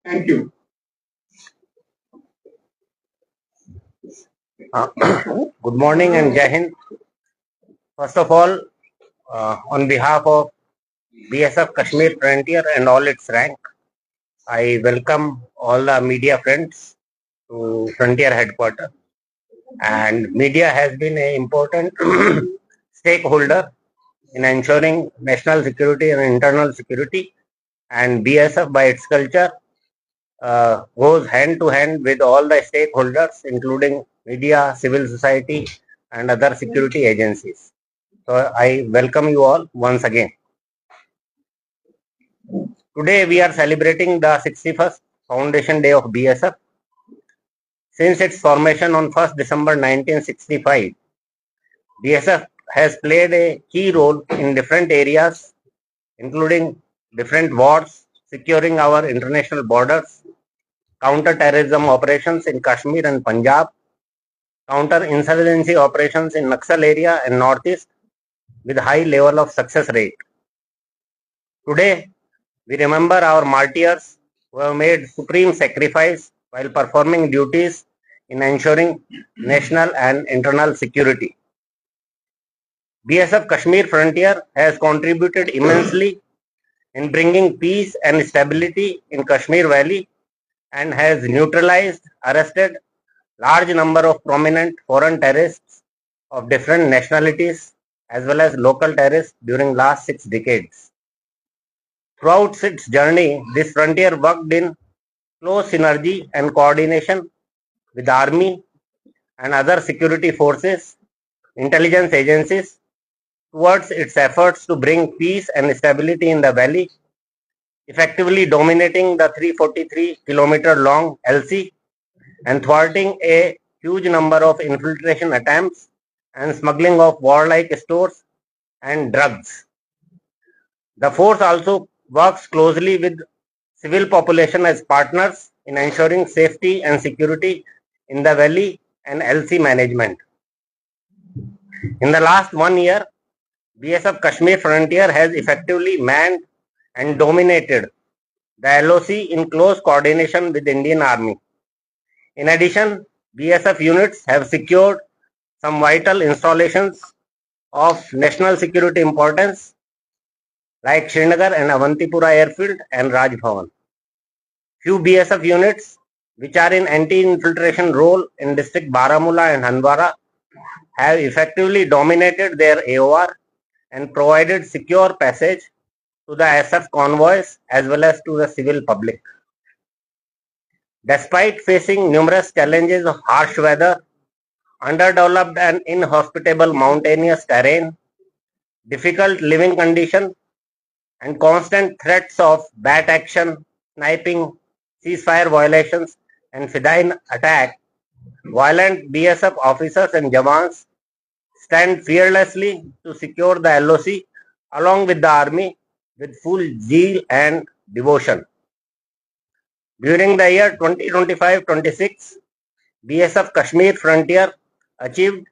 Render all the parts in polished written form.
Thank you. Good morning and Jai Hind. First of all, on behalf of BSF Kashmir Frontier and all its rank, I welcome all the media friends to Frontier headquarters. And media has been an important stakeholder in ensuring national security and internal security. And BSF, by its culture, goes hand to hand with all the stakeholders, including media, civil society, and other security agencies. So I welcome you all once again. Today we are celebrating the 61st Foundation Day of BSF. Since its formation on 1st December 1965, BSF has played a key role in different areas, including different wars, securing our international borders, counter-terrorism operations in Kashmir and Punjab, counter-insurgency operations in Naxal area and Northeast with high level of success rate. Today, we remember our martyrs who have made supreme sacrifice while performing duties in ensuring national and internal security. BSF Kashmir Frontier has contributed immensely in bringing peace and stability in Kashmir Valley and has neutralized, arrested large number of prominent foreign terrorists of different nationalities as well as local terrorists during last 6 decades. Throughout its journey, this frontier worked in close synergy and coordination with the Army and other security forces, intelligence agencies towards its efforts to bring peace and stability in the valley, effectively dominating the 343-kilometer long LoC and thwarting a huge number of infiltration attempts and smuggling of warlike stores and drugs. The force also works closely with civil population as partners in ensuring safety and security in the valley and LoC management. In the last 1 year, BSF Kashmir Frontier has effectively manned and dominated the LoC in close coordination with Indian Army. In addition, BSF units have secured some vital installations of national security importance like Srinagar and Avantipura Airfield and Raj Bhavan. Few BSF units which are in anti-infiltration role in district Baramulla and Handwara have effectively dominated their AOR and provided secure passage to the SF convoys as well as to the civil public. Despite facing numerous challenges of harsh weather, underdeveloped and inhospitable mountainous terrain, difficult living conditions, and constant threats of bat action, sniping, ceasefire violations, and Fidayeen attack, violent BSF officers and Jawans stand fearlessly to secure the LoC along with the army with full zeal and devotion. During the year 2025-26, BSF Kashmir Frontier achieved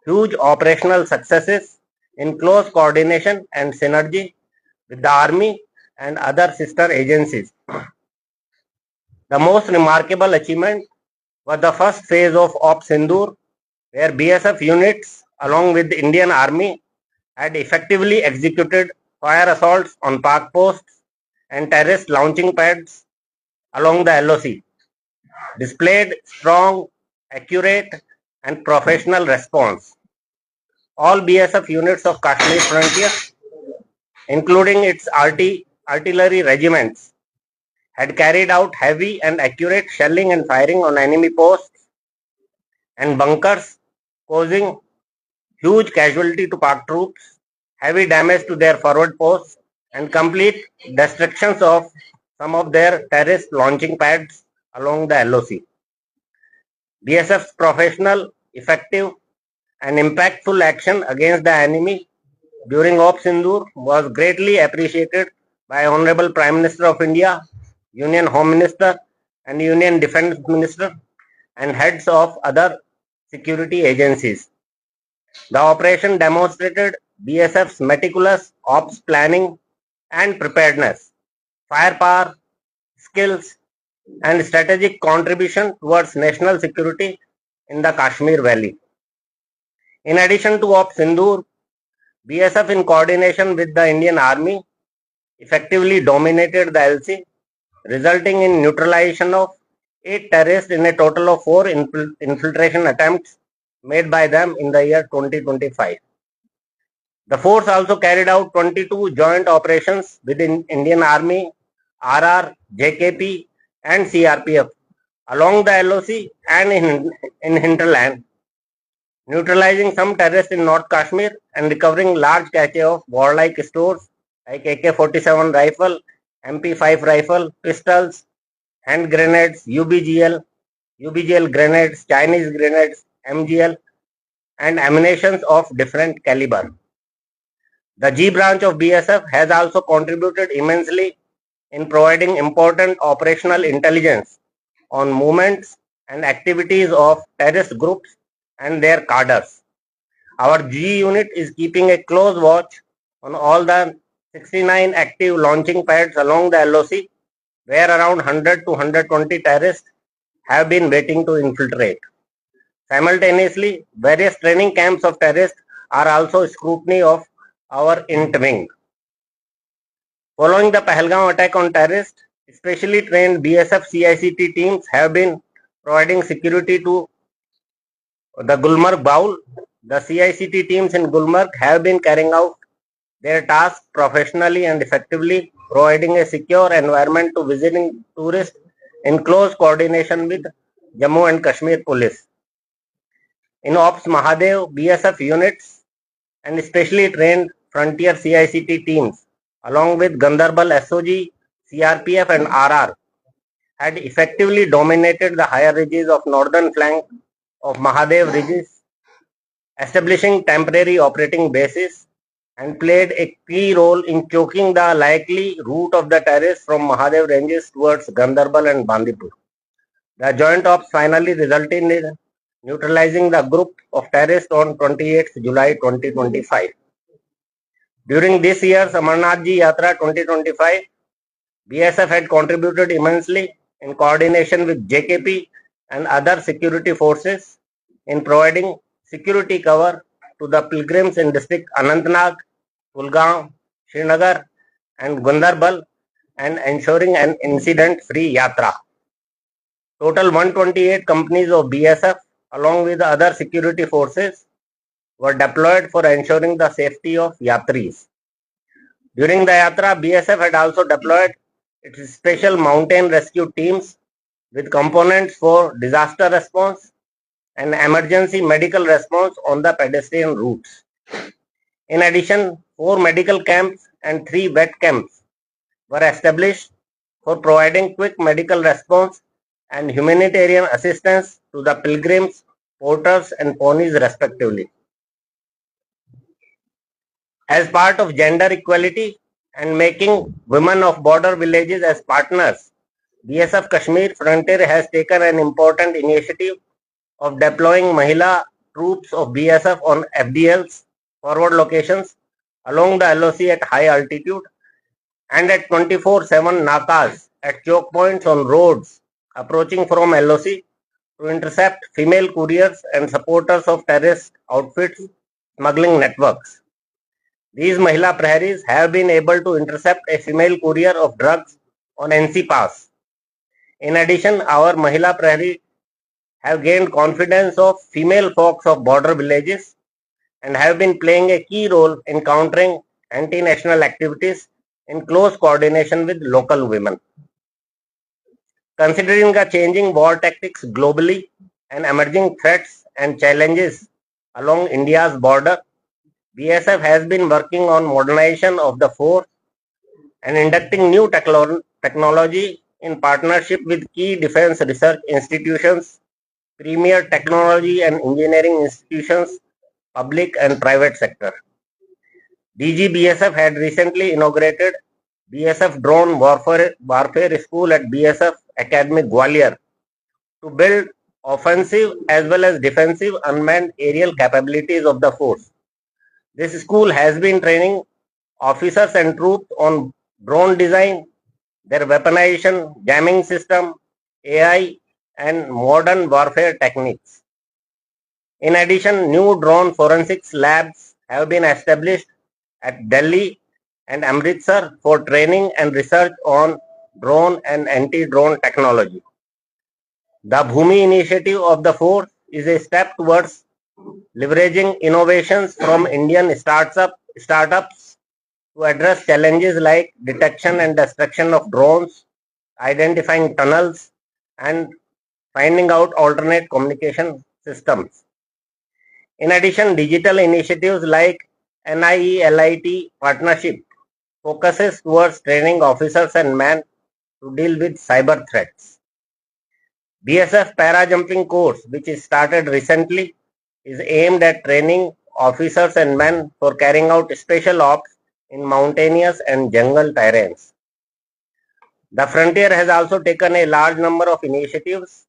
huge operational successes in close coordination and synergy with the Army and other sister agencies. The most remarkable achievement was the first phase of Sindoor, where BSF units along with the Indian Army had effectively executed fire assaults on park posts and terrorist launching pads along the LoC, displayed strong, accurate and professional response. All BSF units of Kashmir Frontier, including its artillery regiments, had carried out heavy and accurate shelling and firing on enemy posts and bunkers, causing huge casualty to Pak troops, heavy damage to their forward posts, and complete destructions of some of their terrorist launching pads along the LoC. BSF's professional, effective, and impactful action against the enemy during Sindoor was greatly appreciated by Honorable Prime Minister of India, Union Home Minister, and Union Defence Minister, and heads of other security agencies. The operation demonstrated BSF's meticulous ops planning and preparedness, firepower, skills, and strategic contribution towards national security in the Kashmir Valley. In addition to Op Sindoor, BSF in coordination with the Indian Army effectively dominated the LC, resulting in neutralization of 8 terrorists in a total of 4 infiltration attempts made by them in the year 2025. The force also carried out 22 joint operations within Indian Army, RR, JKP and CRPF along the LoC and in hinterland, neutralizing some terrorists in North Kashmir and recovering large cache of warlike stores like AK-47 rifle, MP5 rifle, pistols, hand grenades, UBGL grenades, Chinese grenades, MGL, and ammunition of different caliber. The G branch of BSF has also contributed immensely in providing important operational intelligence on movements and activities of terrorist groups and their cadres. Our G unit is keeping a close watch on all the 69 active launching pads along the LoC, where around 100 to 120 terrorists have been waiting to infiltrate. Simultaneously, various training camps of terrorists are also scrutiny of our int wing. Following the Pahalgam attack on terrorists, specially trained BSF CICT teams have been providing security to the Gulmarg Baul. The CICT teams in Gulmarg have been carrying out their tasks professionally and effectively, providing a secure environment to visiting tourists in close coordination with Jammu and Kashmir Police. In Ops Mahadev, BSF units and specially trained frontier CICT teams along with Gandarbal SOG, CRPF and RR had effectively dominated the higher ridges of northern flank of Mahadev ridges, establishing temporary operating bases and played a key role in choking the likely route of the terrorists from Mahadev ranges towards Gandarbal and Bandipur. The joint ops finally resulted in neutralizing the group of terrorists on 28 July 2025. During this year's Amarnath Ji Yatra 2025, BSF had contributed immensely in coordination with JKP and other security forces in providing security cover to the pilgrims in district Anantnag, Kulgam, Srinagar and Gandarbal and ensuring an incident-free yatra. Total 128 companies of BSF along with other security forces were deployed for ensuring the safety of yatris. During the yatra, BSF had also deployed its special mountain rescue teams with components for disaster response and emergency medical response on the pedestrian routes. In addition, 4 medical camps and 3 vet camps were established for providing quick medical response and humanitarian assistance to the pilgrims, porters and ponies respectively. As part of gender equality and making women of border villages as partners, BSF Kashmir Frontier has taken an important initiative of deploying Mahila troops of BSF on FDLs, forward locations, along the LoC at high altitude and at 24/7 nakas at choke points on roads approaching from LoC to intercept female couriers and supporters of terrorist outfits smuggling networks. These Mahila Praharis have been able to intercept a female courier of drugs on NC Pass. In addition, our Mahila Prahari have gained confidence of female folks of border villages and have been playing a key role in countering anti-national activities in close coordination with local women. Considering the changing war tactics globally and emerging threats and challenges along India's border, BSF has been working on modernization of the force and inducting new technology in partnership with key defense research institutions, premier technology and engineering institutions, public and private sector. DG BSF had recently inaugurated BSF Drone Warfare School at BSF Academy Gwalior to build offensive as well as defensive unmanned aerial capabilities of the force. This school has been training officers and troops on drone design, their weaponization, jamming system, AI, and modern warfare techniques. In addition, new drone forensics labs have been established at Delhi and Amritsar for training and research on drone and anti-drone technology. The Bhumi initiative of the force is a step towards leveraging innovations from Indian startups to address challenges like detection and destruction of drones, identifying tunnels, and finding out alternate communication systems. In addition, digital initiatives like NIE-LIT partnership focuses towards training officers and men to deal with cyber threats. BSF para jumping course, which is started recently, is aimed at training officers and men for carrying out special ops in mountainous and jungle terrains. The frontier has also taken a large number of initiatives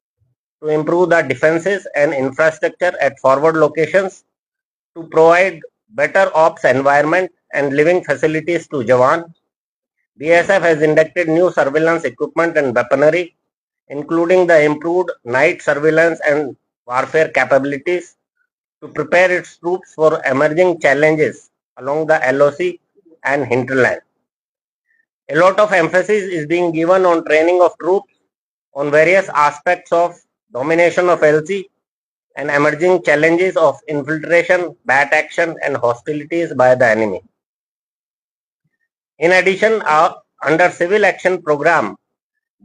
to improve the defenses and infrastructure at forward locations to provide better ops environment and living facilities to Jawan. BSF has inducted new surveillance equipment and weaponry, including the improved night surveillance and warfare capabilities to prepare its troops for emerging challenges along the LoC and hinterland. A lot of emphasis is being given on training of troops on various aspects of domination of LC and emerging challenges of infiltration, bat action, and hostilities by the enemy. In addition, under Civil Action Program,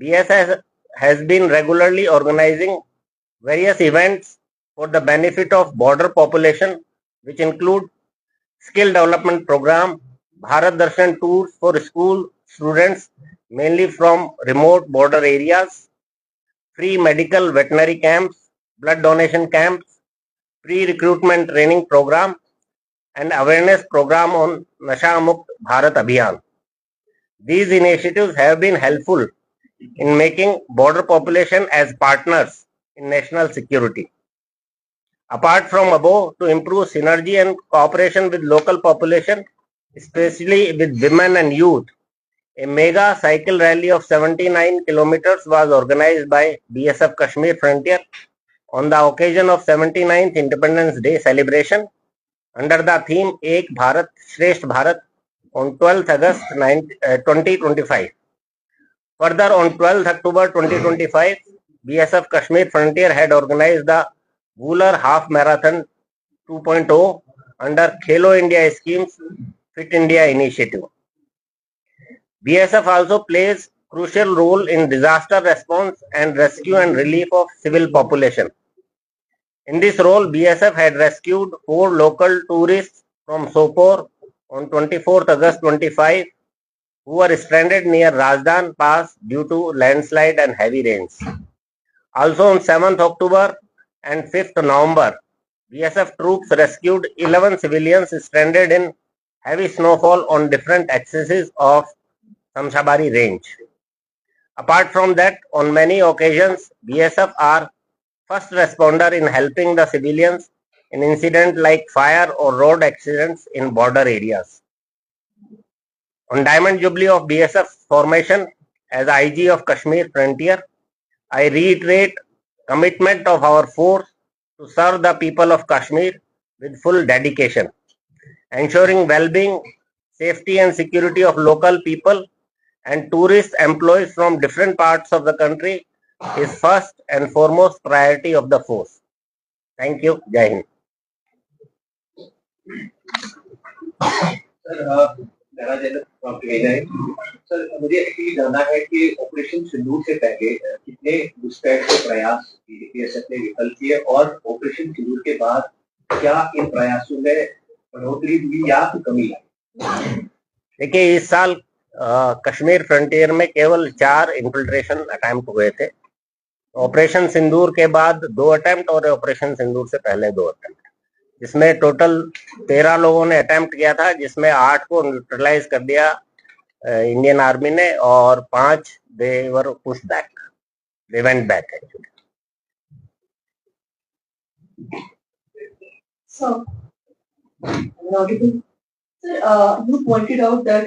BSF has been regularly organizing various events for the benefit of border population, which include skill development program, Bharat Darshan tours for school students mainly from remote border areas, free medical veterinary camps, blood donation camps, pre-recruitment training program, and awareness program on Nasha Mukt Bharat Abhiyan. These initiatives have been helpful in making border population as partners in national security. Apart from above, to improve synergy and cooperation with local population, especially with women and youth, a mega cycle rally of 79 kilometers was organized by BSF Kashmir Frontier on the occasion of 79th Independence Day celebration under the theme Ek Bharat Shresth Bharat on 12th August 2025. Further, on 12th October 2025, BSF Kashmir Frontier had organized the Wooler Half Marathon 2.0 under Khelo India Scheme's Fit India initiative. BSF also plays crucial role in disaster response and rescue and relief of civil population. In this role, BSF had rescued 4 local tourists from Sopore on 24th August 25 who were stranded near Rajdan Pass due to landslide and heavy rains. Also on 7th October and 5th November, BSF troops rescued 11 civilians stranded in heavy snowfall on different axes of Samshabari range. Apart from that, on many occasions, BSF are first responder in helping the civilians in incidents like fire or road accidents in border areas. On Diamond Jubilee of BSF formation as IG of Kashmir Frontier, I reiterate commitment of our force to serve the people of Kashmir with full dedication, ensuring well-being, safety and security of local people and tourist employees from different parts of the country is first and foremost priority of the force. Thank you. Jai Hind. Sir मुझे actually जानना है कि operation सिंदूर से पहले कितने घुसपैठ के प्रयास बीएसएफ ने विफल किए और ऑपरेशन सिंदूर के बाद क्या इन प्रयासों में बढ़ोतरी हुई या कमी आई? देखिए, इस साल कश्मीर फ्रंटियर में केवल 4 इन्फिल्ट्रेशन अटेम्प्ट हुए थे। ऑपरेशन सिंदूर के बाद 2 अटेम्प्ट और ऑपरेशन सिंदूर से पहले 2 अटेम्प्ट, जिसमें टोटल 13 लोगों ने अटेम्प्ट किया था, जिसमें 8 को न्यूट्रलाइज कर दिया इंडियन आर्मी ने और 5 they were push back, they went back actually. So, Sir, you pointed out that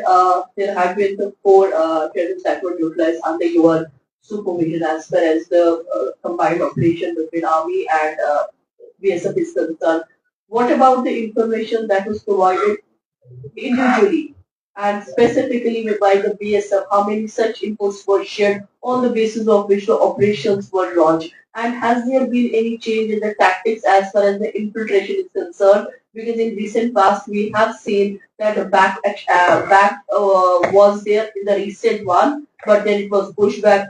there had been the 4 terrorists that were neutralized under your supervision as far as the combined operation between Army and BSF is concerned. What about the information that was provided individually and specifically by the BSF, how many such inputs were shared on the basis of which the operations were launched? And has there been any change in the tactics as far as the infiltration is concerned? Because in recent past, we have seen that a back was there in the recent one, but then it was pushed back,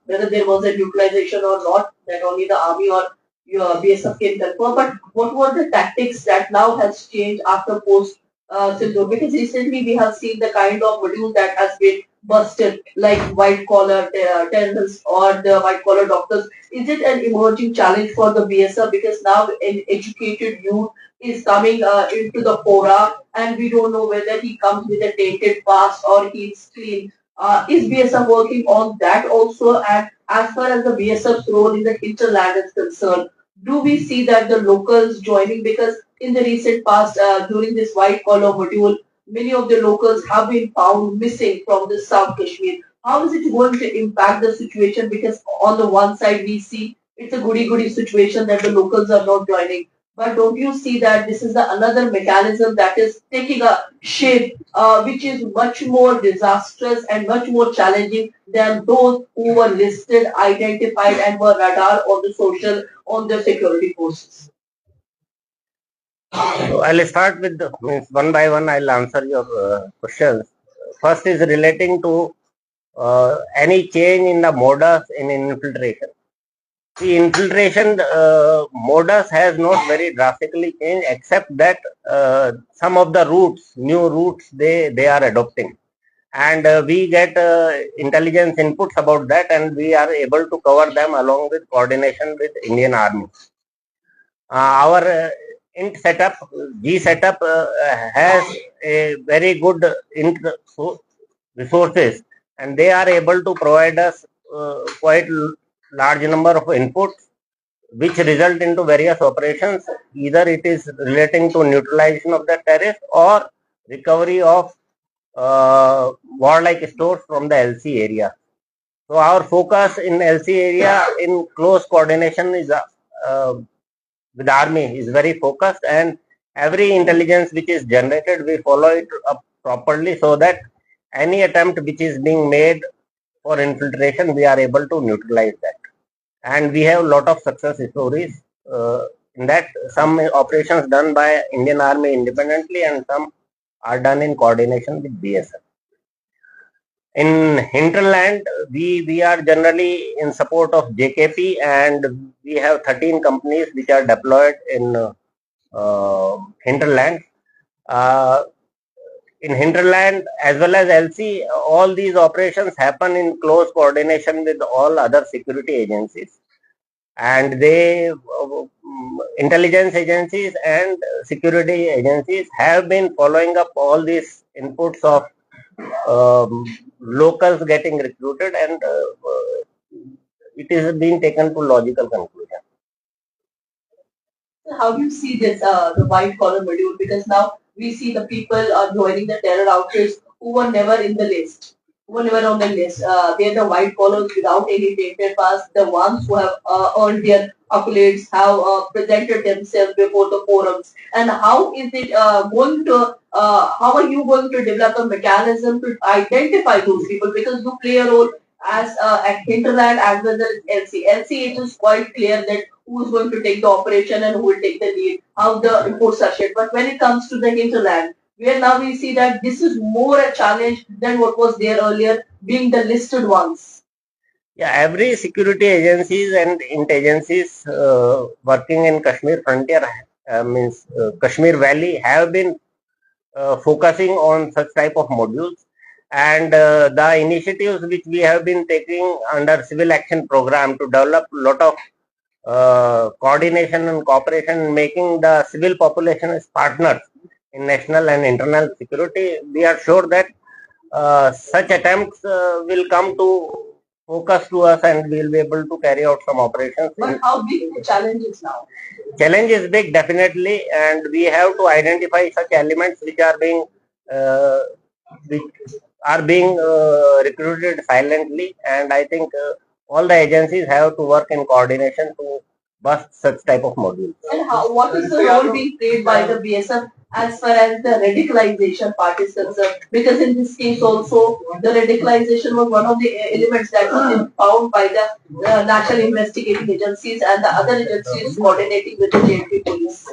whether there was a neutralization or not, that only the army or your BSF can confirm. But what were the tactics that now has changed after post Sindoor? Because recently we have seen the kind of module that has been busted, like white collar terrorists or the white collar doctors. Is it an emerging challenge for the BSF? Because now an educated youth is coming into the fora, and we don't know whether he comes with a tainted past or he's clean. Is BSF working on that also? And as far as the BSF's role in the hinterland is concerned, do we see that the locals joining? Because in the recent past, during this white collar module, many of the locals have been found missing from the South Kashmir. How is it going to impact the situation? Because on the one side, we see it's a goody goody situation that the locals are not joining. But don't you see that this is another mechanism that is taking a shape which is much more disastrous and much more challenging than those who were listed, identified, and were radar on the social, on the security forces? So I'll start with means one by one. I'll answer your questions. First is relating to any change in the modus in infiltration. The infiltration modus has not very drastically changed, except that some of the routes, new routes, they are adopting, and we get intelligence inputs about that, and we are able to cover them along with coordination with Indian Army. Our int setup, G setup has a very good int resources, and they are able to provide us quite large number of inputs, which result into various operations. Either it is relating to neutralization of the terrorist or recovery of warlike stores from the LC area. So our focus in LC area in close coordination is with army is very focused, and every intelligence which is generated, we follow it up properly, so that any attempt which is being made for infiltration, we are able to neutralize that. And we have a lot of success stories in that. Some operations done by Indian Army independently, and some are done in coordination with BSF. In hinterland, we are generally in support of JKP, and we have 13 companies which are deployed in hinterland. In hinterland as well as LC, all these operations happen in close coordination with all other security agencies, and they intelligence agencies and security agencies have been following up all these inputs of locals getting recruited, and it is being taken to logical conclusion. How do you see this, the white collar module? Because now we see the people are joining the terror outfits who were never in the list, who were never on the list. They're the white collars without any tainted past, the ones who have earned their accolades, have presented themselves before the forums. And how is it how are you going to develop a mechanism to identify those people? Because you play a role as at hinterland as well as LC. LC, it is quite clear that who is going to take the operation and who will take the lead, how the reports are shared. But when it comes to the hinterland, where now we see that this is more a challenge than what was there earlier, being the listed ones. Yeah, every security agencies and int agencies working in Kashmir frontier means Kashmir Valley have been focusing on such type of modules, and the initiatives which we have been taking under civil action program to develop lot of coordination and cooperation, making the civil population as partners in national and internal security. We are sure that such attempts will come to focus to us, and we will be able to carry out some operations. But how big the challenge is now? Challenge is big, definitely, and we have to identify such elements which are being recruited silently, and I think all the agencies have to work in coordination to bust such type of modules. And what is the role being played by the BSF as far as the radicalization part is concerned? Because in this case also, the radicalization was one of the elements that was found by the national investigating agencies and the other agencies coordinating with the JNP police.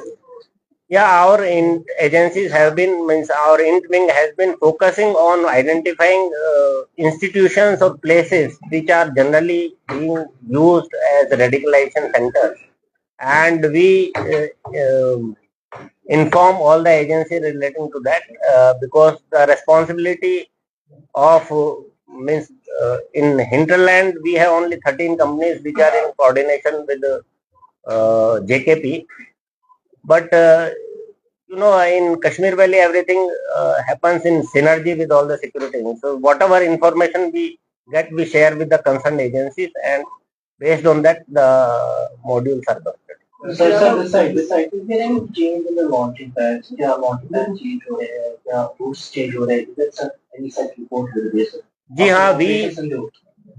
Yeah, our agencies have been, means our int wing has been focusing on identifying institutions or places which are generally being used as radicalization centers, and we inform all the agencies relating to that, because the responsibility of means in hinterland we have only 13 companies which are in coordination with JKP, but in Kashmir Valley, everything happens in synergy with all the security. So whatever information we get, we share with the concerned agencies, and based on that, the modules are busted. Sir, this side, is there any change in the launching pads? क्या launching pad change हो रहे हैं? क्या routes change हो रहे हैं? Is there any such report with this? जी हाँ,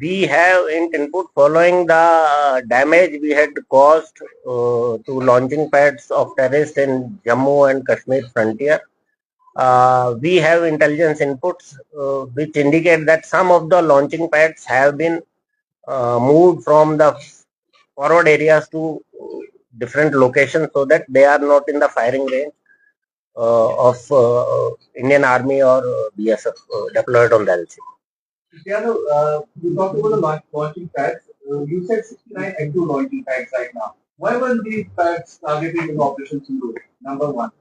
we have input following the damage we had caused to launching pads of terrorists in Jammu and Kashmir frontier. We have intelligence inputs which indicate that some of the launching pads have been moved from the forward areas to different locations so that they are not in the firing range of Indian Army or BSF deployed on the LC. You talked about the launching pads. You said 69 active launching pads right now. Why were these pads targeted in Operation Sindoor? Number one.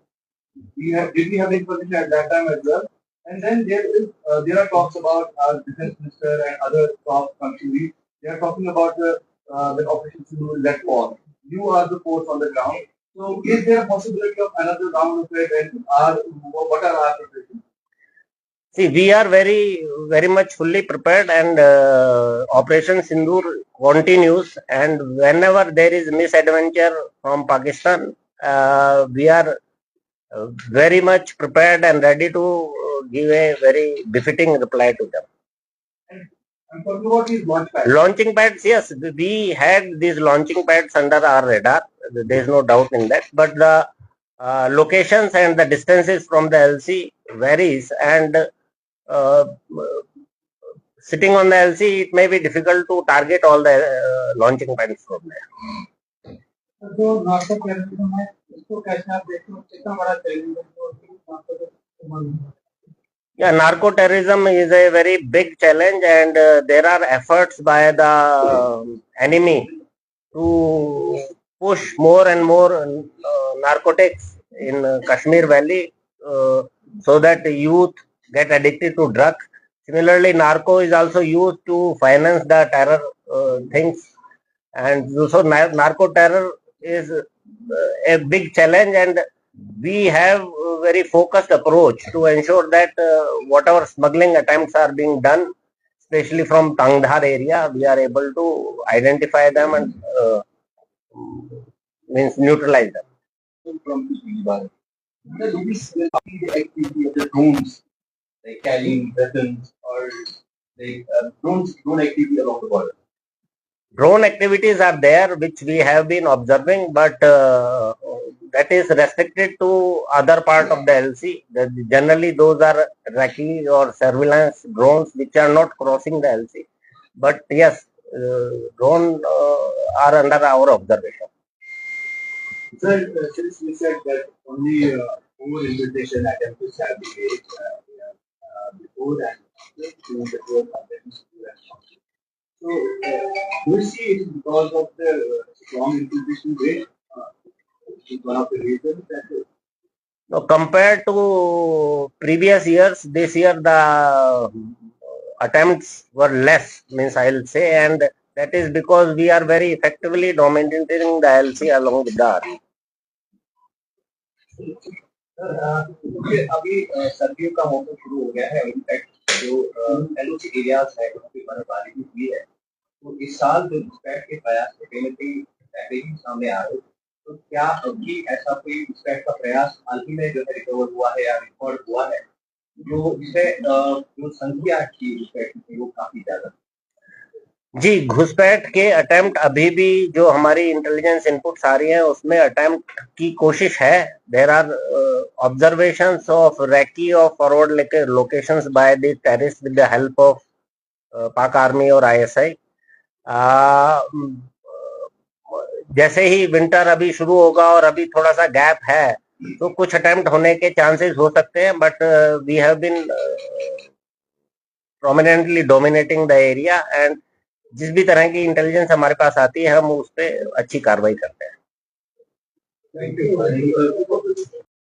Did we have information at that time as well? And then there are talks about our defense minister and other top functionaries. They are talking about the Operation Sindoor let fall. You are the force on the ground. So is there a possibility of another round of it, and what are our preparations? See, we are very much fully prepared, and Operation Sindoor continues. And whenever there is misadventure from Pakistan, we are very much prepared and ready to give a very befitting reply to them. I'm talking about these launch pads. Launching pads, yes, we had these launching pads under our radar. There is no doubt in that. But the locations and the distances from the LC varies, and sitting on the LC, it may be difficult to target all the launching pads from there. जो narco terrorism है इसको कैसे आप देखते हो कितना बड़ा challenge है Yeah, narco terrorism is a very big challenge, and there are efforts by the enemy to push more and more narcotics in Kashmir Valley, so that youth get addicted to drugs. Similarly, narco is also used to finance the terror things, and so narco terror is a big challenge, and we have a very focused approach to ensure that whatever smuggling attempts are being done, especially from Tangdhar area, we are able to identify them and means neutralize them. From the activity of the drones, like carrying weapons or like drone activity along the border. Drone activities are there, which we have been observing, but that is restricted to other part of the LC. Generally, those are recce or surveillance drones which are not crossing the LC. But yes, drone are under our observation. Sir, since we said that only over-invitation attempts have been made before that, so, do you see it because of the strong infiltration rate? Is one of the reasons that. Now, compared to previous years, this year the attempts were less, means I'll say, and that is because we are very effectively dominating the LC along with the army. अभी सर्दियों का मौसम शुरू हो गया है, in fact जो LoC areas है वहाँ पे बर्फबारी भी हुई है, तो इस साल जो घुसपैठ के प्रयास कहीं न कहीं पहले ही सामने आ रहे हैं, तो क्या अभी ऐसा कोई घुसपैठ का प्रयास हाल ही में जो है रिकवर हुआ है या रिकॉर्ड हुआ है, जो जिससे जो संख्या की घुसपैठ की वो काफी ज्यादा जी, घुसपैठ के अटेम्प्ट अभी भी जो हमारी इंटेलिजेंस इनपुट्स आ रही हैं उसमें अटेम्प्ट की कोशिश है. There are observations of recce of forward locations by the terrorist with the help of Pak army और आईएसआई. जैसे ही विंटर अभी शुरू होगा और अभी थोड़ा सा गैप है तो कुछ अटेम्प्ट होने के चांसेस हो सकते हैं, but we have been prominently dominating the area and जिस भी तरह की इंटेलिजेंस हमारे पास आती है हम उस पर अच्छी कार्रवाई करते हैं. Thank you.